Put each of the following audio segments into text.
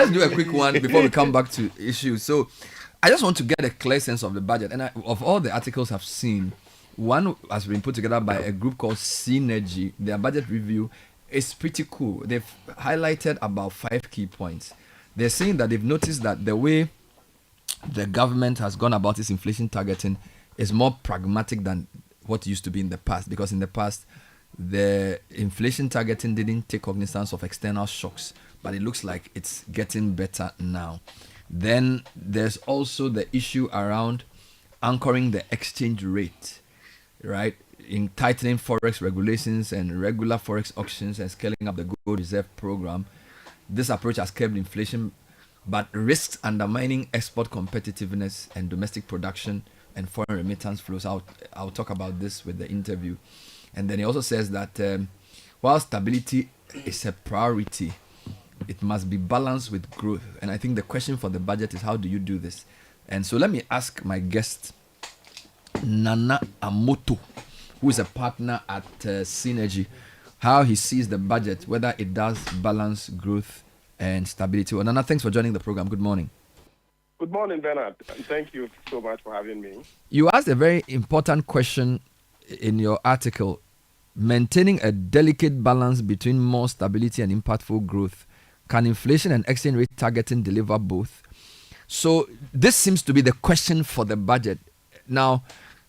let's do a quick one before we come back to issues. So, I just want to get a clear sense of the budget, and of all the articles I've seen, one has been put together by a group called Synergy. Their budget review is pretty cool. They've highlighted about 5 key points. They're saying that they've noticed that the way the government has gone about its inflation targeting is more pragmatic than what used to be in the past, because in the past the inflation targeting didn't take cognizance of external shocks, but it looks like it's getting better now. Then there's also the issue around anchoring the exchange rate, right? In tightening forex regulations and regular forex auctions and scaling up the gold reserve program. This approach has curbed inflation but risks undermining export competitiveness and domestic production and foreign remittance flows. I'll talk about this with the interview. And then he also says that while stability is a priority, it must be balanced with growth. And I think the question for the budget is, how do you do this? And so let me ask my guest, Nana Amoto, who is a partner at Synergy, how he sees the budget, whether it does balance growth and stability. Well, Nana, thanks for joining the program. Good morning. Good morning, Bernard. And thank you so much for having me. You asked a very important question in your article: maintaining a delicate balance between more stability and impactful growth. Can inflation and exchange rate targeting deliver both? So this seems to be the question for the budget. Now,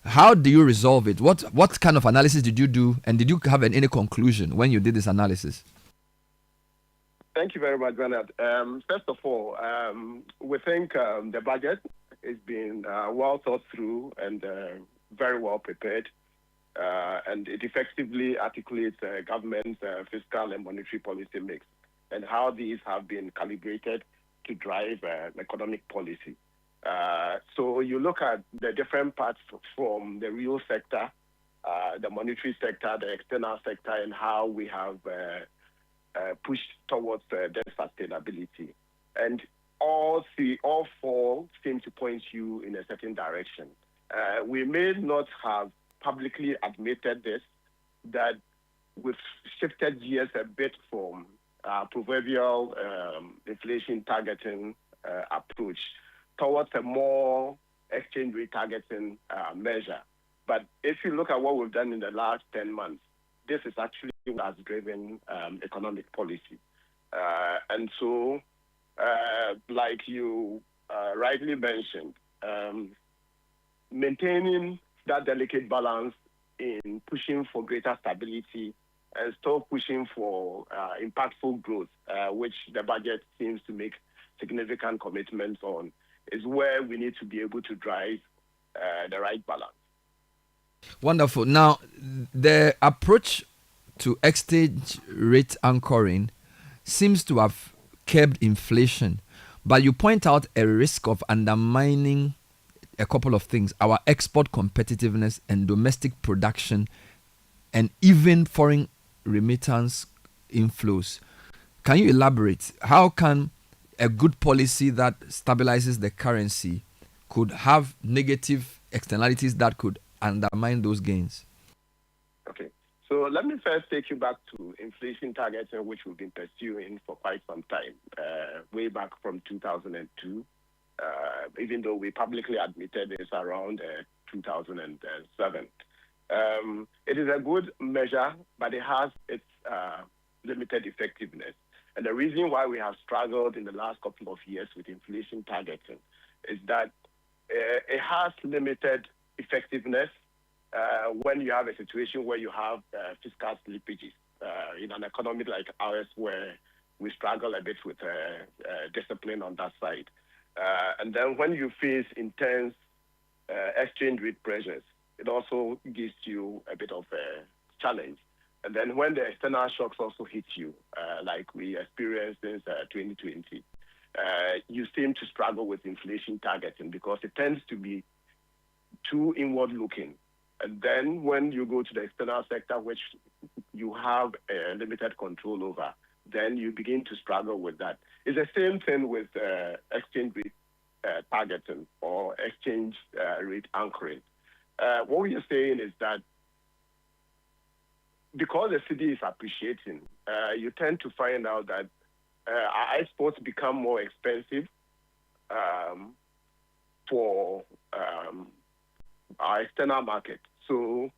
how do you resolve it? What kind of analysis did you do, and did you have any conclusion when you did this analysis? Thank you very much, Bernard. First of all, we think the budget is being well thought through and very well prepared, and it effectively articulates government's fiscal and monetary policy mix and how these have been calibrated to drive economic policy. So you look at the different parts from the real sector, the monetary sector, the external sector, and how we have pushed towards debt sustainability. And all four seem to point you in a certain direction. We may not have publicly admitted this, that we've shifted gears a bit from proverbial inflation targeting approach towards a more exchange rate targeting measure. But if you look at what we've done in the last 10 months, this is actually what has driven economic policy. And so, like you rightly mentioned, maintaining that delicate balance in pushing for greater stability and still pushing for impactful growth, which the budget seems to make significant commitments on, is where we need to be able to drive the right balance. Wonderful. Now, the approach to exchange rate anchoring seems to have curbed inflation, but you point out a risk of undermining a couple of things: our export competitiveness and domestic production, and even foreign remittance inflows. Can you elaborate? How can a good policy that stabilizes the currency could have negative externalities that could undermine those gains? Okay, so let me first take you back to inflation targeting, which we've been pursuing for quite some time, way back from 2002, even though we publicly admitted this around 2007. It is a good measure, but it has its limited effectiveness. And the reason why we have struggled in the last couple of years with inflation targeting is that it has limited effectiveness when you have a situation where you have fiscal slippages in an economy like ours, where we struggle a bit with discipline on that side. And then when you face intense exchange rate pressures, it also gives you a bit of a challenge. And then when the external shocks also hit you, like we experienced since 2020, you seem to struggle with inflation targeting because it tends to be too inward-looking. And then when you go to the external sector, which you have limited control over, then you begin to struggle with that. It's the same thing with exchange rate targeting or exchange rate anchoring. What we are saying is that because the cedi is appreciating, you tend to find out that our exports become more expensive um, for our external market. So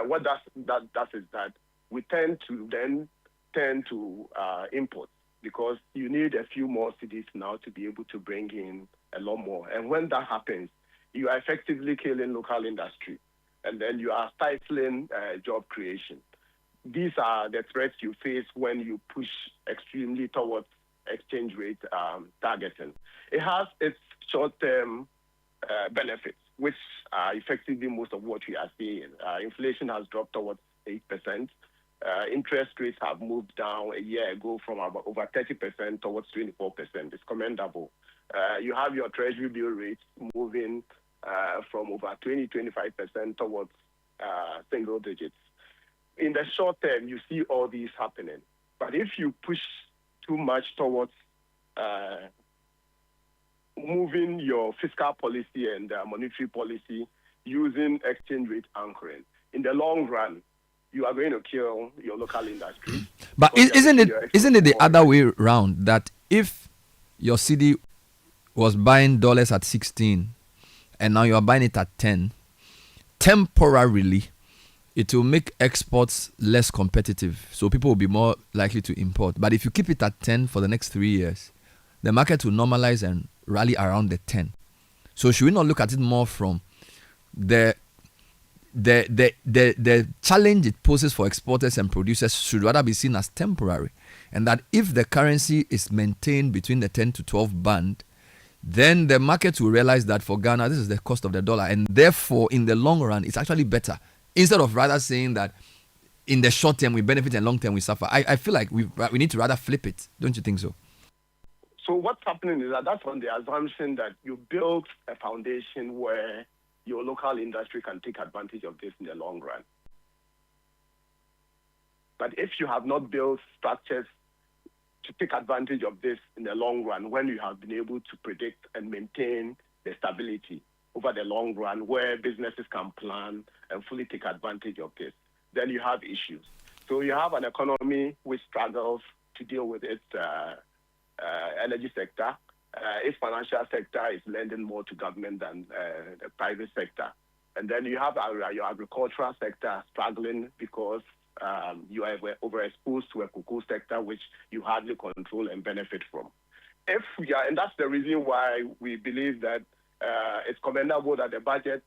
what that does is that we tend to then turn to imports because you need a few more cities now to be able to bring in a lot more. And when that happens, you are effectively killing local industry, and then you are stifling job creation. These are the threats you face when you push extremely towards exchange rate targeting. It has its short-term benefits, which are effectively most of what we are seeing. Inflation has dropped towards 8%. Interest rates have moved down a year ago from about over 30% towards 24%. It's commendable. You have your treasury bill rates moving from over 20-25% towards single digits. In the short term, you see all these happening. But if you push too much towards moving your fiscal policy and monetary policy using exchange rate anchoring, in the long run, you are going to kill your local industry. But isn't it the other way around, that if your city was buying dollars at 16 and now you are buying it at 10, temporarily it will make exports less competitive, so people will be more likely to import. But if you keep it at 10 for the next 3 years, the market will normalize and rally around the 10. So should we not look at it more from the challenge it poses for exporters and producers should rather be seen as temporary, and that if the currency is maintained between the 10 to 12 band, then the market will realize that for Ghana this is the cost of the dollar, and therefore in the long run it's actually better, instead of rather saying that in the short term we benefit and long term we suffer. I feel like we need to rather flip it. Don't you think so? So what's happening is that that's on the assumption that you build a foundation where your local industry can take advantage of this in the long run. But if you have not built structures to take advantage of this in the long run, when you have been able to predict and maintain the stability over the long run where businesses can plan and fully take advantage of this, then you have issues. So you have an economy which struggles to deal with its energy sector. Its financial sector is lending more to government than the private sector. And then you have your agricultural sector struggling because you are overexposed to a cocoa sector which you hardly control and benefit from. And that's the reason why we believe that it's commendable that the budget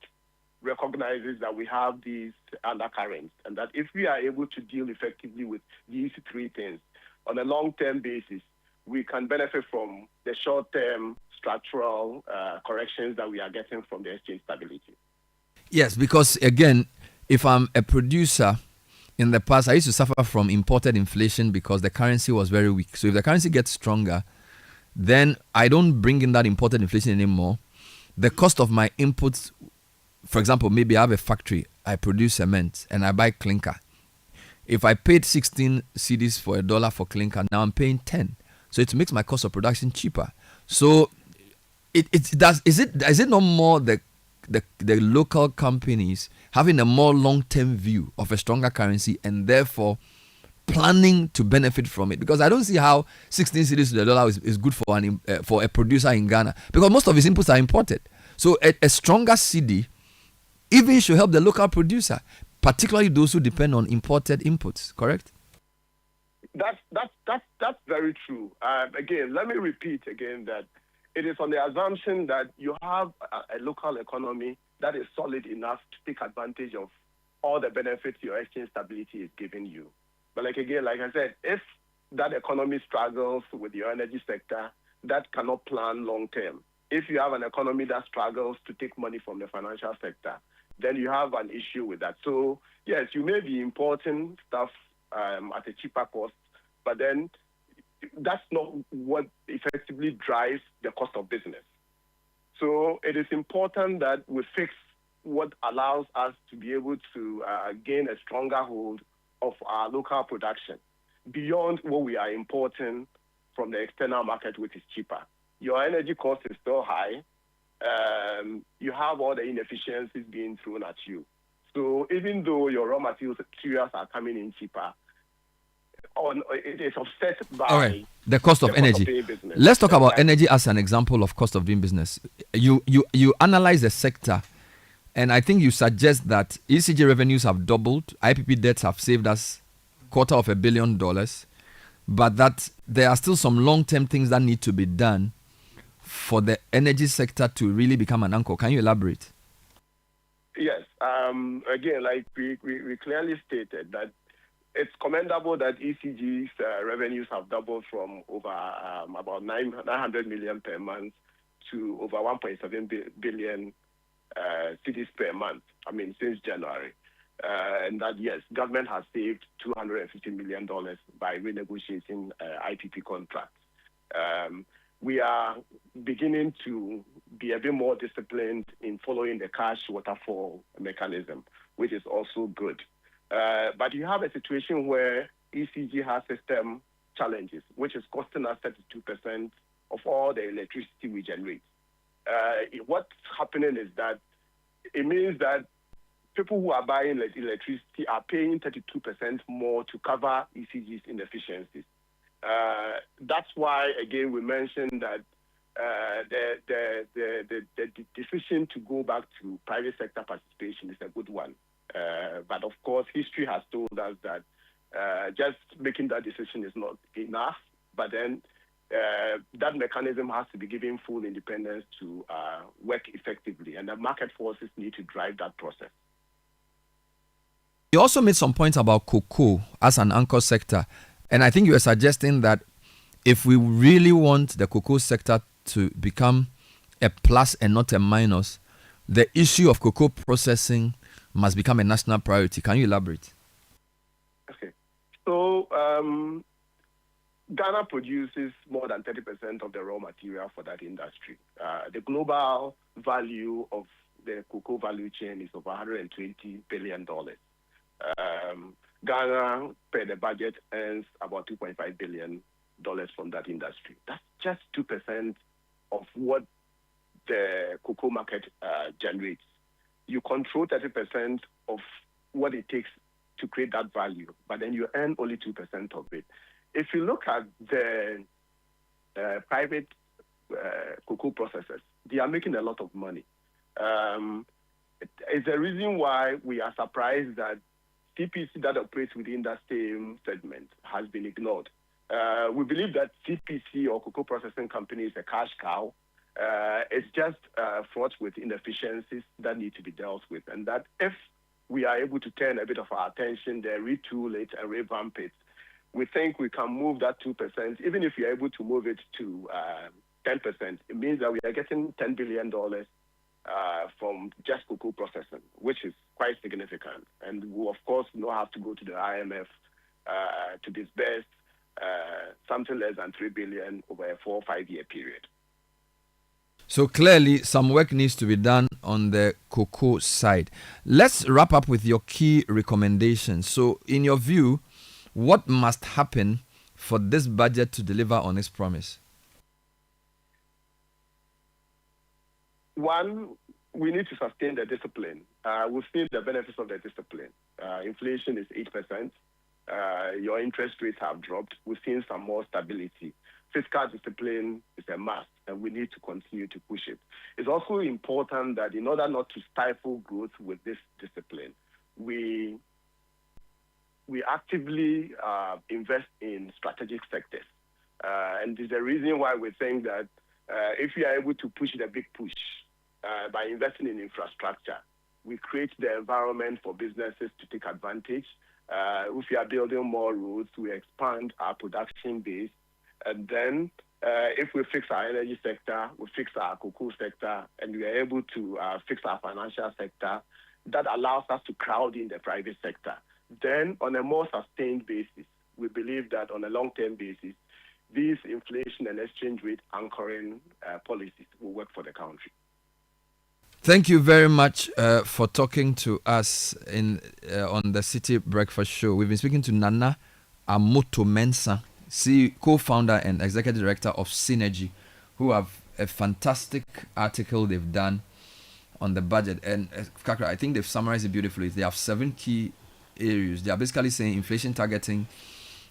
recognizes that we have these undercurrents, and that if we are able to deal effectively with these three things on a long-term basis, we can benefit from the short-term structural corrections that we are getting from the exchange stability. Yes, because again, if I'm a producer, in the past I used to suffer from imported inflation because the currency was very weak. So if the currency gets stronger, then I don't bring in that imported inflation anymore. The cost of my inputs, for example, maybe I have a factory, I produce cement and I buy clinker. If I paid 16 cedis for $1 for clinker, now I'm paying 10. So it makes my cost of production cheaper. So is it not more the local companies having a more long-term view of a stronger currency and therefore planning to benefit from it? Because I don't see how 16 cedis to the dollar is good for a producer in Ghana, because most of his inputs are imported. So a stronger cedi even should help the local producer, particularly those who depend on imported inputs. Correct? That's very true. Again, let me repeat again that it is on the assumption that you have a local economy that is solid enough to take advantage of all the benefits your exchange stability is giving you. But like I said, if that economy struggles with your energy sector, that cannot plan long term. If you have an economy that struggles to take money from the financial sector, then you have an issue with that. So yes, you may be importing stuff at a cheaper cost, but then that's not what effectively drives the cost of business. So it is important that we fix what allows us to be able to gain a stronger hold of our local production beyond what we are importing from the external market, which is cheaper. Your energy cost is still high. You have all the inefficiencies being thrown at you. So even though your raw materials are coming in cheaper, it is offset by Okay, the cost of the energy. doing business. Let's talk about Exactly. energy as an example of cost of doing business. You analyze the sector, and I think you suggest that ECG revenues have doubled, IPP debts have saved us $250 million, but that there are still some long-term things that need to be done for the energy sector to really become an anchor. Can you elaborate? Yes. Again, like we clearly stated that it's commendable that ECG's revenues have doubled from over about 900 million per month to over 1.7 billion cities per month. I mean, since January. And that, yes, government has saved $250 million by renegotiating IPP contracts. We are beginning to be a bit more disciplined in following the cash waterfall mechanism, which is also good. But you have a situation where ECG has system challenges, which is costing us 32% of all the electricity we generate. What's happening is that it means that people who are buying electricity are paying 32% more to cover ECG's inefficiencies. That's why, again, we mentioned that the decision to go back to private sector participation is a good one. But of course, history has told us that just making that decision is not enough. But then that mechanism has to be given full independence to work effectively, and the market forces need to drive that process. You also made some points about cocoa as an anchor sector, and I think you were suggesting that if we really want the cocoa sector to become a plus and not a minus, the issue of cocoa processing must become a national priority. Can you elaborate? Okay. So Ghana produces more than 30% of the raw material for that industry. The global value of the cocoa value chain is over $120 billion. Ghana, per the budget, earns about $2.5 billion from that industry. That's just 2% of what the cocoa market generates. You control 30% of what it takes to create that value, but then you earn only 2% of it. If you look at the private cocoa processors, they are making a lot of money. It's the reason why we are surprised that CPC that operates within that same segment has been ignored. We believe that CPC, or cocoa processing company, is a cash cow. It's just fraught with inefficiencies that need to be dealt with, and that if we are able to turn a bit of our attention there, retool it and revamp it, we think we can move that 2%. Even if you're able to move it to 10%, it means that we are getting $10 billion from just cocoa processing, which is quite significant. And we, of course, not have to go to the IMF to disburse something less than $3 billion over a 4 or 5 year period. So clearly, some work needs to be done on the cocoa side. Let's wrap up with your key recommendations. So, in your view, what must happen for this budget to deliver on its promise? One, we need to sustain the discipline. We've seen the benefits of the discipline. Inflation is 8%. Your interest rates have dropped. We've seen some more stability. Fiscal discipline is a must, and we need to continue to push it. It's also important that in order not to stifle growth with this discipline, we actively invest in strategic sectors. And there's a reason why we think that if we are able to push the big push by investing in infrastructure, we create the environment for businesses to take advantage. If we are building more roads, we expand our production base. And then if we fix our energy sector, we fix our cocoa sector, and we are able to fix our financial sector, that allows us to crowd in the private sector. Then on a more sustained basis, we believe that on a long-term basis, these inflation and exchange rate anchoring policies will work for the country. Thank you very much for talking to us on the City Breakfast Show. We've been speaking to Nana Amoto Mensah, co-founder and executive director of Synergy, who have a fantastic article they've done on the budget. And Kakra, I think they've summarized it beautifully. They have 7 key areas. They are basically saying inflation targeting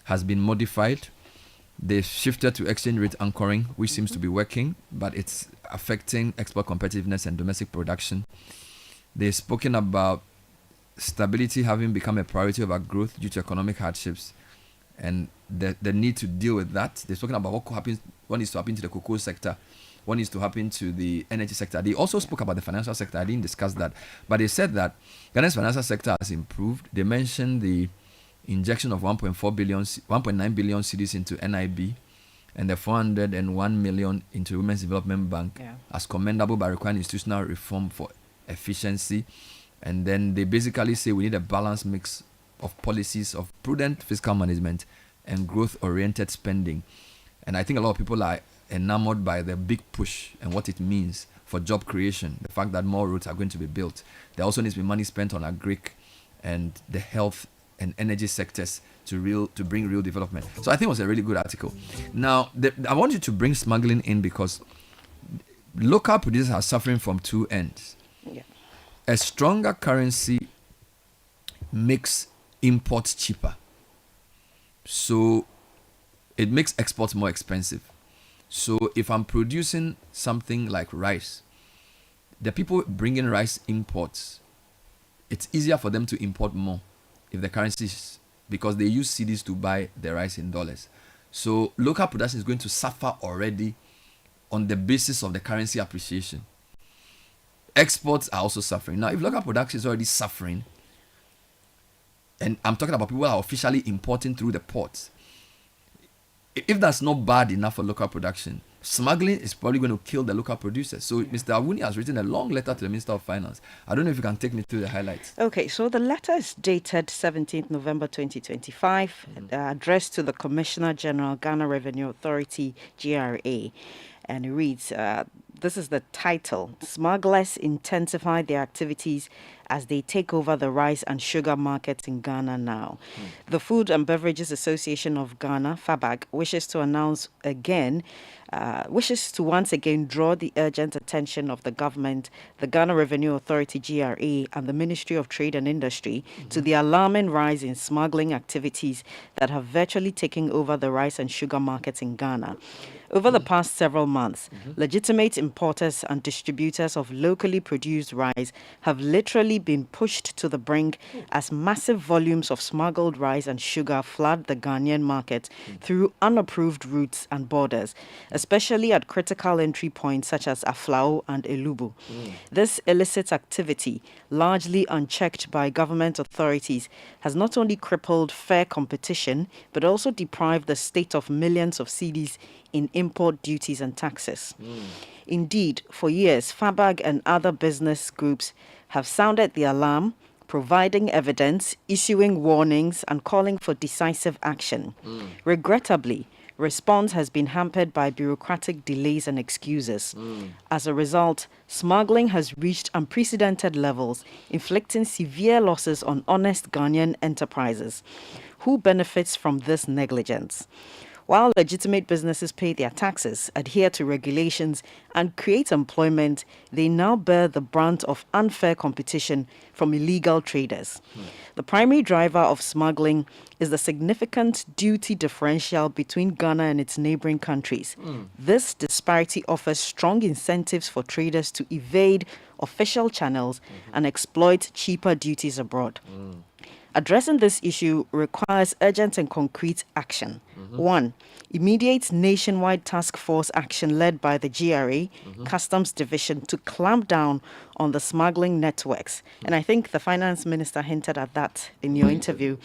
has been modified. They shifted to exchange rate anchoring, which seems to be working, but it's affecting export competitiveness and domestic production. They've spoken about stability having become a priority over growth due to economic hardships and the need to deal with that. They've spoken about what needs to happen to the cocoa sector, what needs to happen to the energy sector. They also spoke about the financial sector. I didn't discuss that, but they said that Ghana's financial sector has improved. They mentioned the injection of 1.9 billion cedis into NIB and the 401 million into Women's Development Bank as commendable by requiring institutional reform for efficiency. And then they basically say we need a balanced mix of policies of prudent fiscal management and growth-oriented spending. And I think a lot of people are enamored by the big push and what it means for job creation, the fact that more roads are going to be built. There also needs to be money spent on agric and the health and energy sectors to bring real development. So I think it was a really good article. Now, I want you to bring smuggling in because local producers are suffering from two ends. Yeah. A stronger currency makes imports cheaper. So it makes exports more expensive. So if I'm producing something like rice, the people bringing rice imports, it's easier for them to import more if the currency is, because they use cedis to buy the rice in dollars. So local production is going to suffer already on the basis of the currency appreciation. Exports are also suffering. Now, if local production is already suffering, and I'm talking about people who are officially importing through the ports, if that's not bad enough for local production, smuggling is probably going to kill the local producers. So Mr. Awuni has written a long letter to the Minister of Finance. I don't know if you can take me through the highlights. Okay, so the letter is dated 17th November 2025, addressed to the Commissioner General, Ghana Revenue Authority, GRA. And it reads, this is the title, Smugglers Intensify Their Activities as They Take Over the Rice and Sugar Markets in Ghana Now. The Food and Beverages Association of Ghana, FABAG, wishes to once again draw the urgent attention of the government, the Ghana Revenue Authority, GRA, and the Ministry of Trade and Industry to the alarming rise in smuggling activities that have virtually taken over the rice and sugar markets in Ghana. Over the past several months, legitimate importers and distributors of locally produced rice have literally been pushed to the brink as massive volumes of smuggled rice and sugar flood the Ghanaian market through unapproved routes and borders, especially at critical entry points such as Aflao and Elubu. This illicit activity, largely unchecked by government authorities, has not only crippled fair competition, but also deprived the state of millions of cedis in import duties and taxes. Indeed, for years, FABAG and other business groups have sounded the alarm, providing evidence, issuing warnings, and calling for decisive action. Regrettably, response has been hampered by bureaucratic delays and excuses. As a result, smuggling has reached unprecedented levels, inflicting severe losses on honest Ghanaian enterprises. Who benefits from this negligence? While legitimate businesses pay their taxes, adhere to regulations, and create employment, they now bear the brunt of unfair competition from illegal traders. The primary driver of smuggling is the significant duty differential between Ghana and its neighboring countries. This disparity offers strong incentives for traders to evade official channels and exploit cheaper duties abroad. Addressing this issue requires urgent and concrete action. 1. Immediate nationwide task force action led by the GRA, Customs Division, to clamp down on the smuggling networks. And I think the Finance Minister hinted at that in your interview.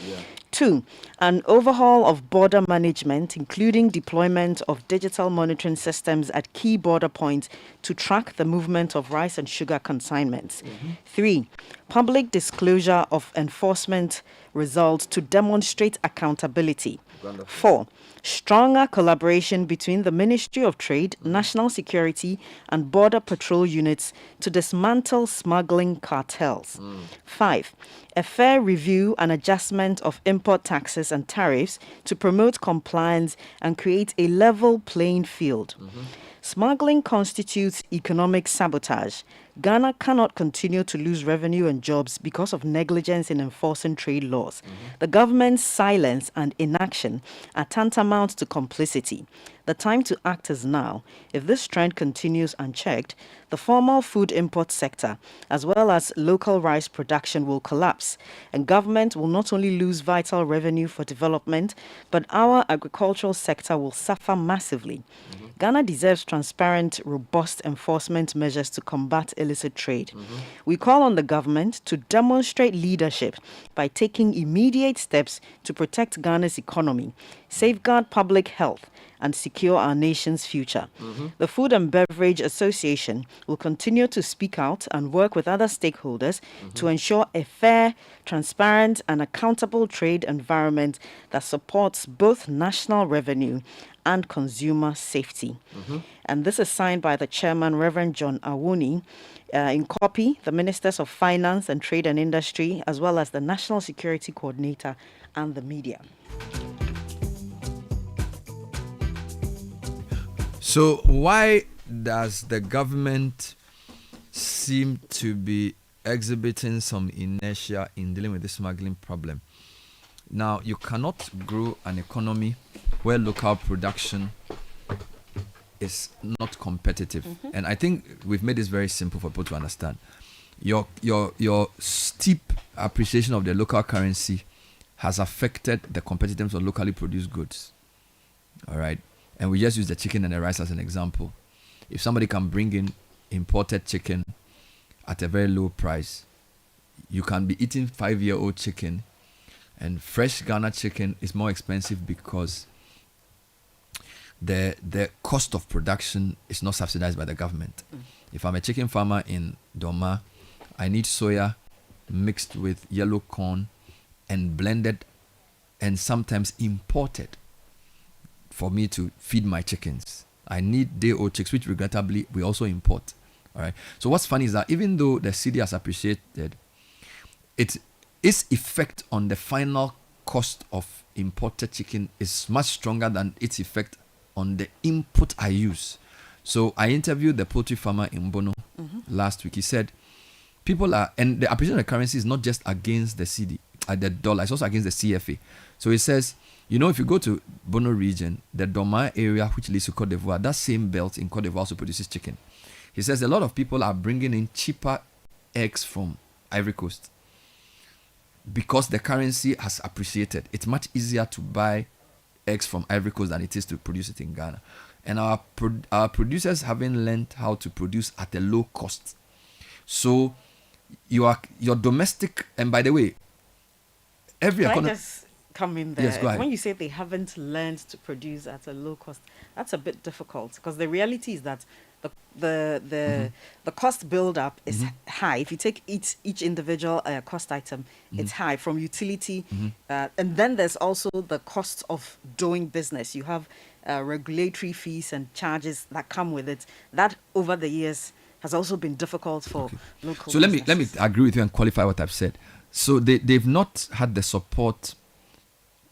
2. An overhaul of border management, including deployment of digital monitoring systems at key border points to track the movement of rice and sugar consignments. 3. Public disclosure of enforcement results to demonstrate accountability. 4. Stronger collaboration between the Ministry of Trade, National Security, and Border Patrol units to dismantle smuggling cartels. 5. A fair review and adjustment of import taxes and tariffs to promote compliance and create a level playing field. Smuggling constitutes economic sabotage. Ghana cannot continue to lose revenue and jobs because of negligence in enforcing trade laws. The government's silence and inaction are tantamount to complicity. The time to act is now. If this trend continues unchecked, the formal food import sector, as well as local rice production, will collapse, and government will not only lose vital revenue for development, but our agricultural sector will suffer massively. Ghana deserves transparent, robust enforcement measures to combat illicit trade. We call on the government to demonstrate leadership by taking immediate steps to protect Ghana's economy, safeguard public health, and secure our nation's future. The Food and Beverage Association will continue to speak out and work with other stakeholders to ensure a fair, transparent, and accountable trade environment that supports both national revenue and consumer safety. And this is signed by the chairman, Reverend John Awuni. In copy, the Ministers of Finance and Trade and Industry, as well as the National Security Coordinator and the media. So why does the government seem to be exhibiting some inertia in dealing with the smuggling problem? Now, you cannot grow an economy where local production is not competitive. And I think we've made this very simple for people to understand. Your steep appreciation of the local currency has affected the competitiveness of locally produced goods. All right. And we just use the chicken and the rice as an example. If somebody can bring in imported chicken at a very low price, you can be eating 5-year-old chicken, and fresh Ghana chicken is more expensive because the cost of production is not subsidized by the government. If I'm a chicken farmer in Doma, I need soya mixed with yellow corn and blended and sometimes imported for me to feed my chickens. I need day-old chicks, which regrettably we also import. All right. So what's funny is that even though the city has appreciated, its effect on the final cost of imported chicken is much stronger than its effect on the input I use. So I interviewed the poultry farmer in Bono last week. He said, people are, and the appreciation of the currency is not just against the CD, the dollar, it's also against the CFA. So he says, you know, if you go to Bono region, the Doma area, which leads to Cote d'Ivoire, that same belt in Cote d'Ivoire also produces chicken. He says a lot of people are bringing in cheaper eggs from Ivory Coast because the currency has appreciated. It's much easier to buy eggs from Ivory Coast than it is to produce it in Ghana. And our producers haven't learned how to produce at a low cost. So your domestic, and by the way, every economy... come in there. Yes, go ahead. When you say they haven't learned to produce at a low cost, that's a bit difficult because the reality is that the cost build up is high. If you take each individual cost item, it's high from utility, and then there's also the cost of doing business. You have regulatory fees and charges that come with it. That over the years has also been difficult for local. So let me agree with you and qualify what I've said. So they've not had the support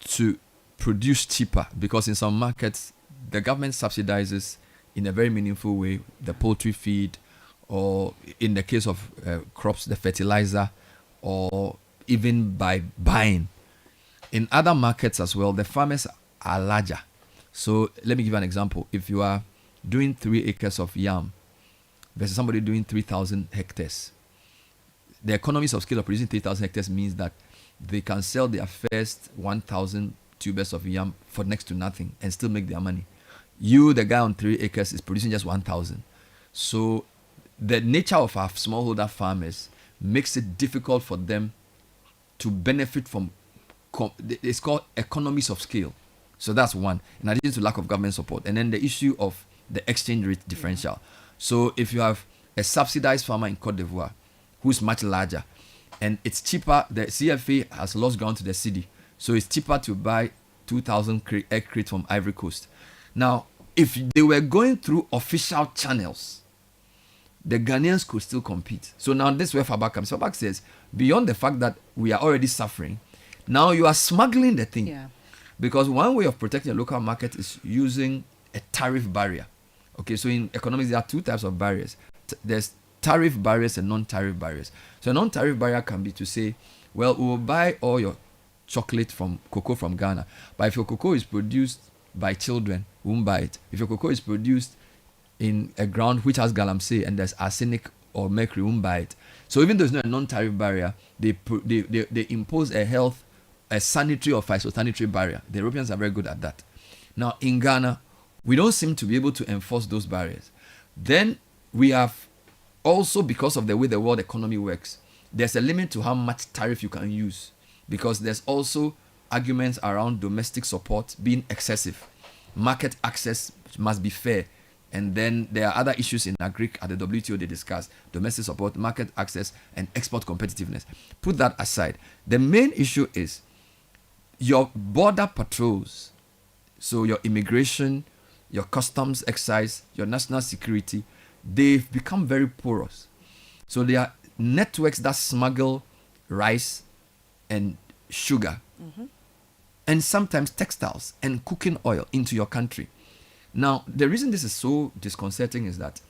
to produce cheaper because in some markets the government subsidizes in a very meaningful way the poultry feed, or in the case of crops, the fertilizer, or even by buying. In other markets as well, the farmers are larger. So let me give you an example. If you are doing 3 acres of yam versus somebody doing 3,000 hectares, the economies of scale of producing 3,000 hectares means that they can sell their first 1,000 tubers of yam for next to nothing and still make their money. You, the guy on 3 acres, is producing just 1,000. So the nature of our smallholder farmers makes it difficult for them to benefit from, it's called economies of scale. So that's one, in addition to lack of government support. And then the issue of the exchange rate differential. So if you have a subsidized farmer in Cote d'Ivoire who's much larger, and it's cheaper, the CFA has lost ground to the city, so it's cheaper to buy 2,000 egg crates from Ivory Coast. Now, if they were going through official channels, the Ghanaians could still compete. So now this is where Fabak comes. Fabak says, beyond the fact that we are already suffering, now you are smuggling the thing. Yeah. Because one way of protecting the local market is using a tariff barrier. Okay, so in economics, there are two types of barriers. There's tariff barriers and non-tariff barriers. So a non-tariff barrier can be to say, well, we will buy all your cocoa from Ghana. But if your cocoa is produced by children, we won't buy it. If your cocoa is produced in a ground which has galamsey and there's arsenic or mercury, we won't buy it. So even though it's not a non-tariff barrier, they impose a sanitary or phytosanitary barrier. The Europeans are very good at that. Now in Ghana, we don't seem to be able to enforce those barriers. Then we have also, because of the way the world economy works, there's a limit to how much tariff you can use, because there's also arguments around domestic support being excessive. Market access must be fair. And then there are other issues in Agric at the WTO they discuss: domestic support, market access, and export competitiveness. Put that aside. The main issue is your border patrols. So your immigration, your customs excise, your national security, they've become very porous. So there are networks that smuggle rice and sugar, and sometimes textiles and cooking oil into your country. Now, the reason this is so disconcerting is that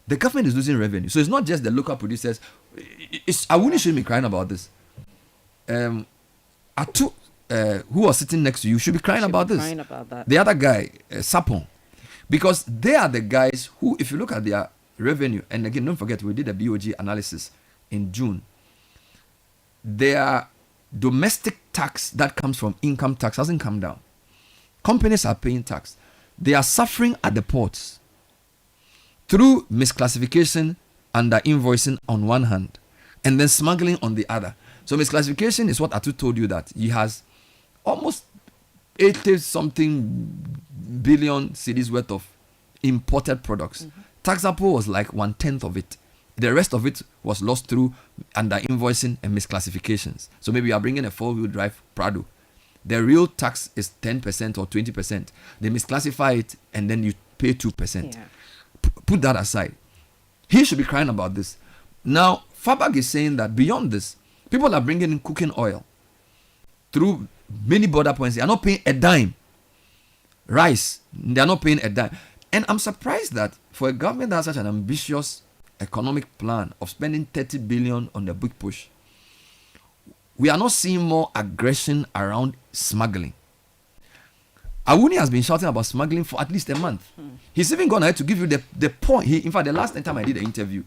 the government is losing revenue. So it's not just the local producers. Awuni shouldn't be crying about this. Atu, who was sitting next to you, should be crying about this. Crying about that. The other guy, Sapon. Because they are the guys who, if you look at their revenue, and again, don't forget, we did a BOG analysis in June. Their domestic tax that comes from income tax hasn't come down. Companies are paying tax. They are suffering at the ports through misclassification and invoicing on one hand, and then smuggling on the other. So misclassification is what Atu told you, that he has almost 80-something billion cedis worth of imported products. Taxapo was like 1/10 of it. The rest of it was lost through under invoicing and misclassifications. So maybe you are bringing a 4-wheel drive Prado. The real tax is 10% or 20%. They misclassify it and then you pay 2%. Yeah. Put that aside. He should be crying about this. Now, Fabak is saying that beyond this, people are bringing in cooking oil through many border points. They are not paying a dime. Rice, they are not paying a dime. And I'm surprised that for a government that has such an ambitious economic plan of spending 30 billion on the big push, we are not seeing more aggression around smuggling. Awuni has been shouting about smuggling for at least a month. He's even gone ahead to give you the point. In fact, the last time I did the interview,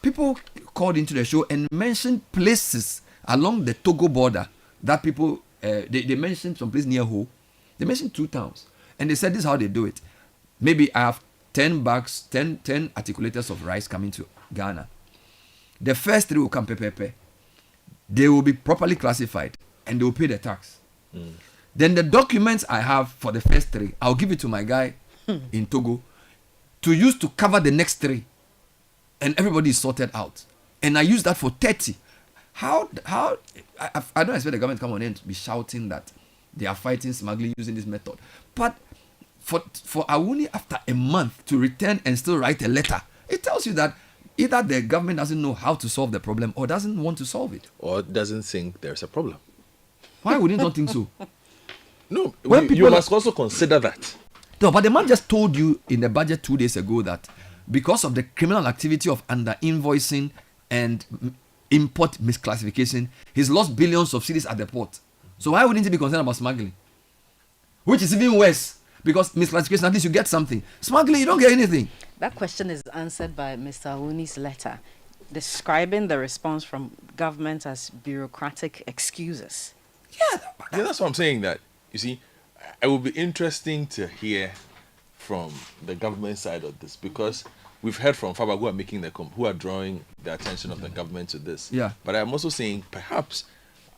people called into the show and mentioned places along the Togo border that people, they mentioned some place near Ho. They mentioned 2 towns. And they said this is how they do it. Maybe I have 10 bags, 10 articulators of rice coming to Ghana. The first 3 will come pepepe. They will be properly classified and they will pay the tax. Then the documents I have for the first 3, I'll give it to my guy in Togo to use to cover the next 3. And everybody is sorted out. And I use that for 30. I don't expect the government to come on and be shouting that they are fighting smuggling using this method. But for Awuni, after a month, to return and still write a letter, it tells you that either the government doesn't know how to solve the problem or doesn't want to solve it. Or doesn't think there's a problem. Why would you not think so? No, When you must also consider that. No, but the man just told you in the budget 2 days ago that because of the criminal activity of under-invoicing and import misclassification, he's lost billions of cedis at the port. So why wouldn't he be concerned about smuggling? Which is even worse. Because misclassification, at least you get something. Smuggling, you don't get anything. That question is answered by Mr. Awuni's letter, describing the response from government as bureaucratic excuses. Yeah, That's what I'm saying. That, you see, it will be interesting to hear from the government side of this, because we've heard from Fabak who are making who are drawing the attention of the government to this. Yeah. But I'm also saying perhaps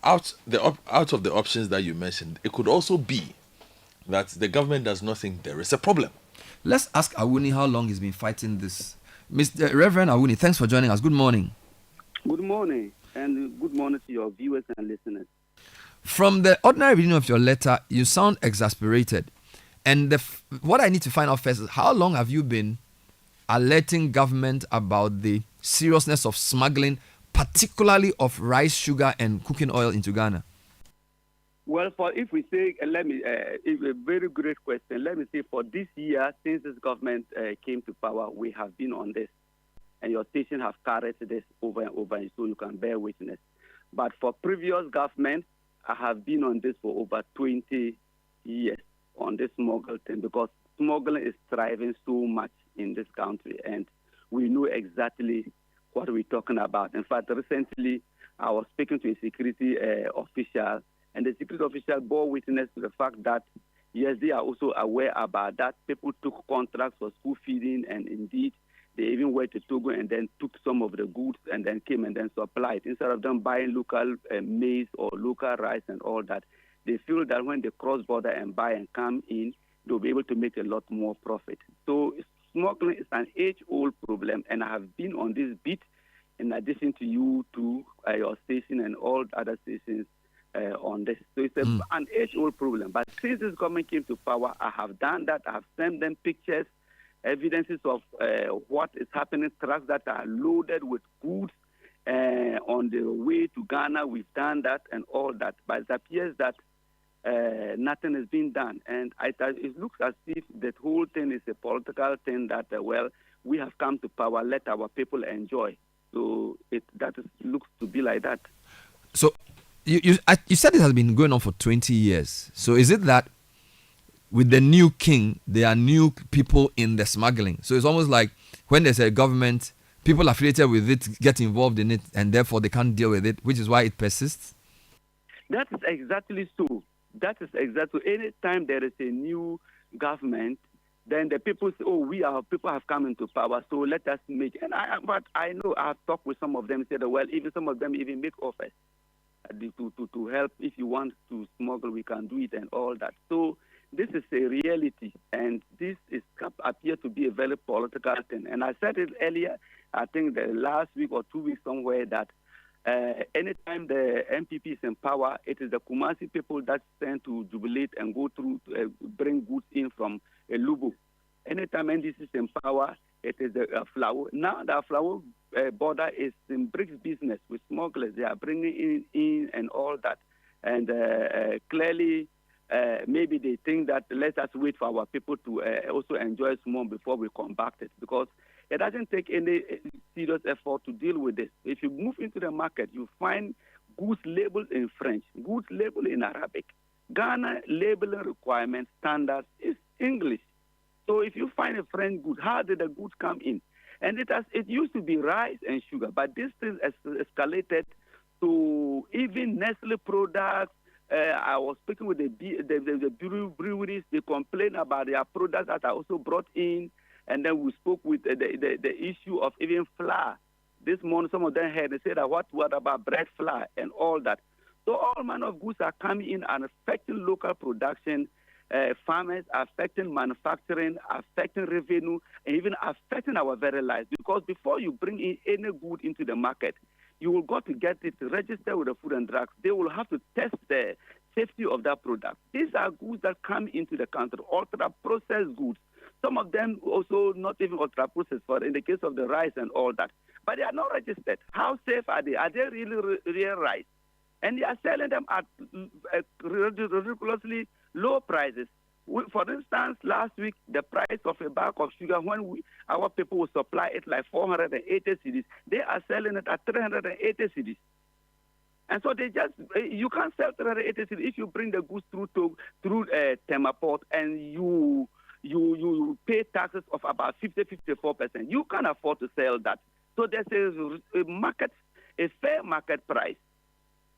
out of the options that you mentioned, it could also be that the government does not think there is a problem. Let's ask Awuni how long he's been fighting this. Mr. Reverend Awuni, thanks for joining us. Good morning. Good morning, and good morning to your viewers and listeners. From the ordinary reading of your letter, you sound exasperated. And what I need to find out first is how long have you been alerting government about the seriousness of smuggling, particularly of rice, sugar, and cooking oil into Ghana? Well, if we say, it's a very great question. Let me say, for this year, since this government came to power, we have been on this. And your station have carried this over and over, and so you can bear witness. But for previous governments, I have been on this for over 20 years on this smuggling thing, because smuggling is thriving so much in this country, and we know exactly what we're talking about. In fact, recently, I was speaking to a security official, and the security official bore witness to the fact that, yes, they are also aware about that. People took contracts for school feeding, and indeed, they even went to Togo and then took some of the goods and then came and then supplied. Instead of them buying local maize or local rice and all that, they feel that when they cross border and buy and come in, they'll be able to make a lot more profit. So smuggling is an age-old problem, and I have been on this beat in addition to you, to your station and all other stations on this. So it's an age-old problem. But since this government came to power, I have done that. I have sent them pictures, evidences of what is happening, trucks that are loaded with goods on the way to Ghana. We've done that and all that. But it appears that nothing has been done. And it looks as if the whole thing is a political thing that, well, we have come to power, let our people enjoy. So looks to be like that. So you said it has been going on for 20 years. So is it that with the new king, there are new people in the smuggling? So it's almost like when there's a government, people affiliated with it get involved in it, and therefore they can't deal with it, which is why it persists? That is exactly so. That is exactly. Anytime there is a new government, then the people say, people have come into power, so let us make. But I know I have talked with some of them, said, well, even some of them even make offers to help. If you want to smuggle, we can do it and all that. So this is a reality, and this appears to be a very political thing. And I said it earlier, I think the last week or 2 weeks somewhere, that anytime the MPP is in power, it is the Kumasi people that tend to jubilate and go through, bring goods in from Lubo. Anytime NDC is in power, it is the flour. Now the flour border is in bricks business with smugglers. They are bringing in and all that. And clearly, maybe they think that let us wait for our people to also enjoy small before we combat it, because it doesn't take any serious effort to deal with this. If you move into the market, you find goods labeled in French, goods labeled in Arabic. Ghana labeling requirement standards is English. So if you find a French good, how did the goods come in? And it used to be rice and sugar, but this thing has escalated to even Nestle products. I was speaking with the breweries. They complain about their products that are also brought in. And then we spoke with the issue of even flour. This morning, some of them had, they said, what about bread flour and all that? So all manner of goods are coming in and affecting local production, farmers, affecting manufacturing, affecting revenue, and even affecting our very lives. Because before you bring in any good into the market, you will got to get it registered with the Food and Drugs. They will have to test the safety of that product. These are goods that come into the country, ultra-processed goods. Some of them also not even ultra-processed, for in the case of the rice and all that. But they are not registered. How safe are they? Are they really real rice? And they are selling them at ridiculously low prices. For instance, last week, the price of a bag of sugar, when our people will supply it like 480 cedis, they are selling it at 380 cedis. And so you can't sell 380 cedis if you bring the goods through Temaport and you pay taxes of about 54%. You can't afford to sell that. So there's a fair market price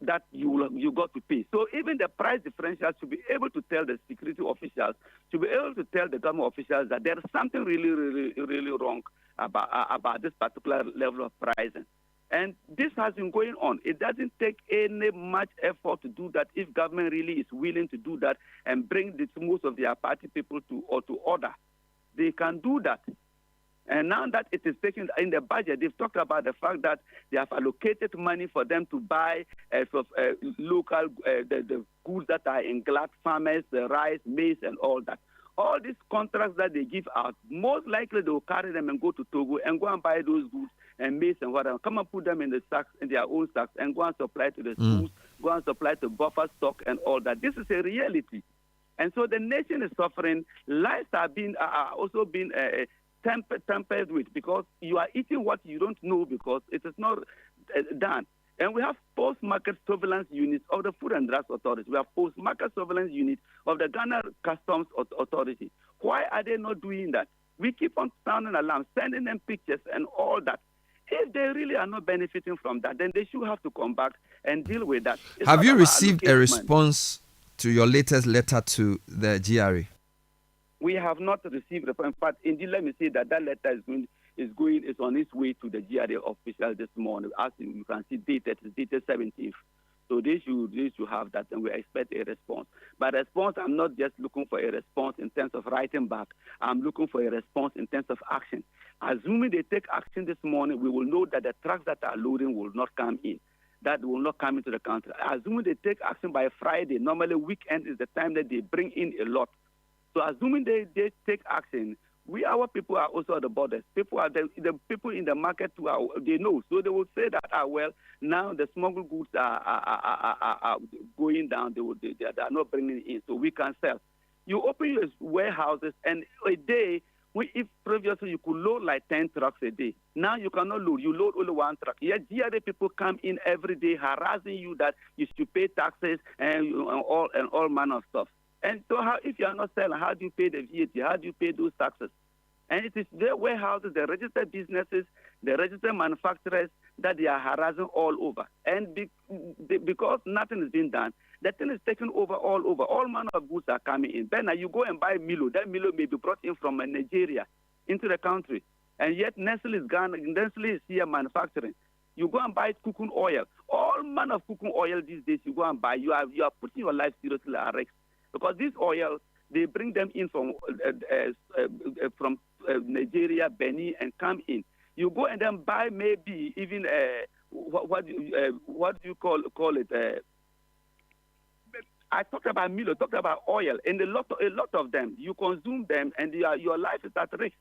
that you got to pay. So even the price differential should be able to tell the security officials, should be able to tell the government officials that there is something really, really, really wrong about this particular level of pricing. And this has been going on. It doesn't take any much effort to do that if government really is willing to do that and bring most of their party people to order. They can do that. And now that it is taken in the budget, they've talked about the fact that they have allocated money for them to buy local the goods that are in Gov't farmers, the rice, maize, and all that. All these contracts that they give out, most likely they will carry them and go to Togo and go and buy those goods and maize and whatever. Come and put them in the sacks, in their own sacks, and go and supply to the schools, go and supply to buffer stock and all that. This is a reality. And so the nation is suffering. Lives are also being tempered with, because you are eating what you don't know because it is not done. And we have post-market surveillance units of the Food and Drugs Authority. We have post-market surveillance units of the Ghana Customs Authority. Why are they not doing that? We keep on sounding alarm, sending them pictures and all that. If they really are not benefiting from that, then they should have to come back and deal with that. Have you received a response to your latest letter to the GRA? We have not received a response. But indeed, let me say that letter is on its way to the GRA official this morning. As you can see, dated 17th. So they should have that, and we expect a response. But response, I'm not just looking for a response in terms of writing back. I'm looking for a response in terms of action. Assuming they take action this morning, we will know that the trucks that are loading will not come in. That will not come into the country. Assuming they take action by Friday, normally weekend is the time that they bring in a lot. So assuming they take action, our people are also at the borders. People are the people in the market too. They know, so they will say that well, now the smuggled goods are going down. They are not bringing it in, so we can sell. You open your warehouses, and a day, if previously you could load like 10 trucks a day, now you cannot load. You load only one truck. Yet GRA people come in every day harassing you that you should pay taxes and all manner of stuff. And so if you are not selling, how do you pay the VAT? How do you pay those taxes? And it is their warehouses, the registered businesses, the registered manufacturers that they are harassing all over. And because nothing is being done, the thing is taken over all over. All manner of goods are coming in. Then you go and buy Milo. That Milo may be brought in from Nigeria into the country. And yet Nestle is gone. Nestle is here manufacturing. You go and buy cooking oil. All manner of cooking oil these days you go and buy. You are putting your life seriously at risk. Because these oils, they bring them in from Nigeria, Benin, and come in. You go and then buy maybe even what do you call it? I talked about Milo, talked about oil, and a lot of them. You consume them, and your life is at risk.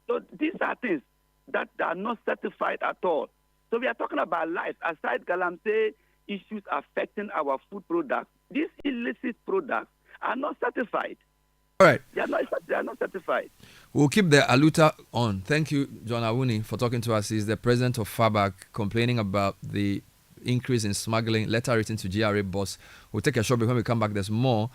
So these are things that are not certified at all. So we are talking about life. Aside Galamsey issues affecting our food products, these illicit products are not certified. All right. They are not certified. We'll keep the aluta on. Thank you, John Awuni, for talking to us. He's the president of FABAC, complaining about the increase in smuggling. Letter written to GRA boss. We'll take a short break. When we come back, there's more.